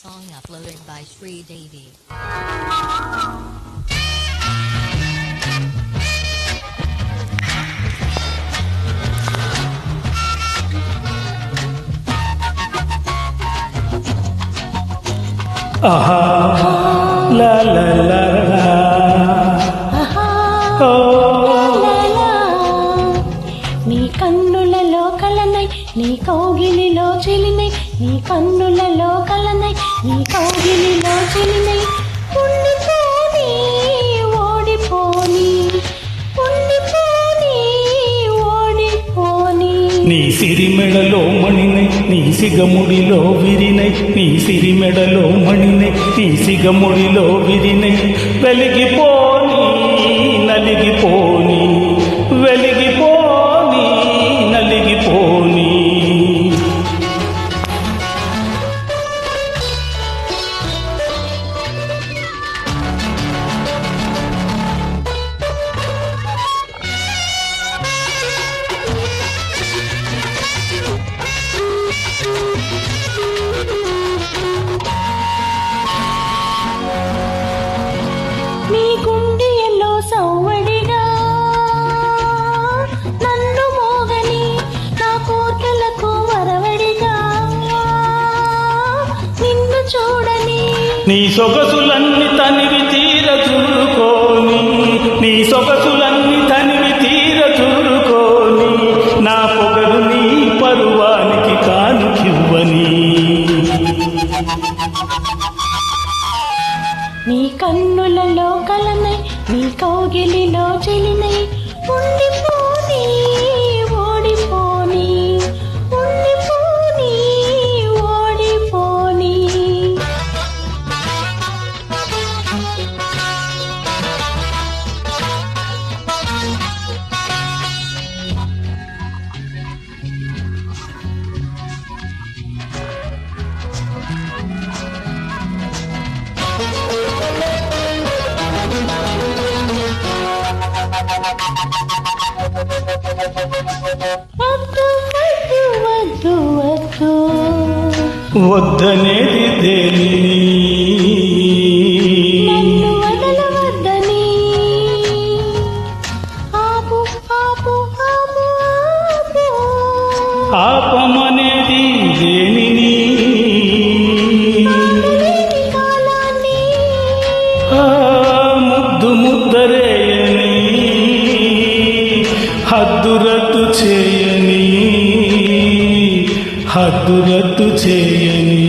song uploaded by Sri Devi. Aha, la la la la. నీ కన్నులలో కలనై నీ కౌగిలిలో చెలినై నీ కన్నులలో కలనై నీ కౌగిలిలో చెలినై ఉండిపోని ఓడిపోని ఉండిపోని ఓడిపోని నీ సిరిమెడలో మణినై నీ సిగముడిలో విరినై నీ సిరిమెడలో మణినై నీ సిగముడిలో విరినై వెలిగిపోని నలిగిపోని వెలిగిపోని నలిగిపోని నీ గుండెల్లో సవ్వడిగా నన్ను మోగని నా కోర్కెలకు వరవడిగా నిన్ను చూడని నీ సొగసులన్నీ తనివి తీర చూరుకోని నీ సొగసులన్నీ తనివి తీర చూరుకోని నా పొగరు నీ పరువానికి కానుకివ్వని నీ కన్నులలో కలనై నీ కౌగిలిలో చెలినై ఉండిపోని ఓడిపోని ఉండిపోని ఓడిపోని వద్దు వద్దు వద్దు వద్దు వద్దనేది దేనిని నన్ను వదలవద్దని ఆపు ఆపు ఆపు ఆపు ఆపమనేది దేనిని ఆపలేని కాలాన్ని ఆ ముద్దు ముద్దరేయని హద్దురద్దు చేయని హద్దురద్దు చేయని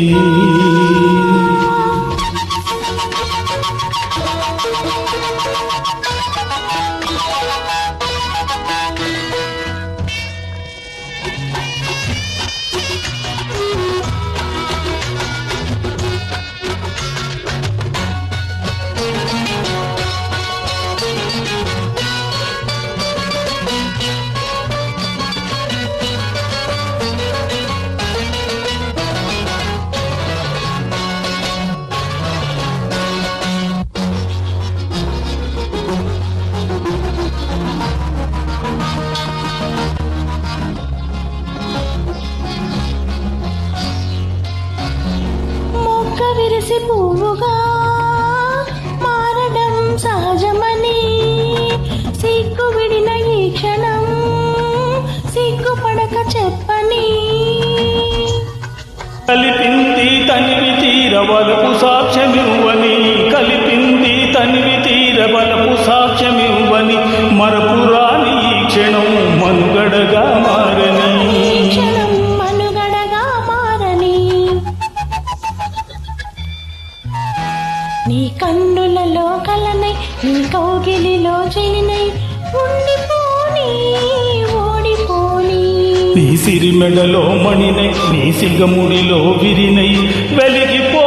మొక్క విరిసి పువ్వుగా మారడం సహజమని సిగ్గు విడిన ఈ క్షణం సిగ్గుపడక చెప్పని కలిపింది తనివి తీరవలపు సాక్ష్యమివ్వని కలిపింది తనివి తీరవలపు సాక్ష్యమివ్వని మరపురాని ఈ క్షణం మనుగడగా మారని ఈ క్షణం మనుగడగా మారని నీ కన్నులలో కలనై నీ కౌగిలిలో చెలినై ఉండిపోని ఓడిపోని నీ సిరిమెడలో మణినై నీ సిగముడిలో విరినై వెలిగిపో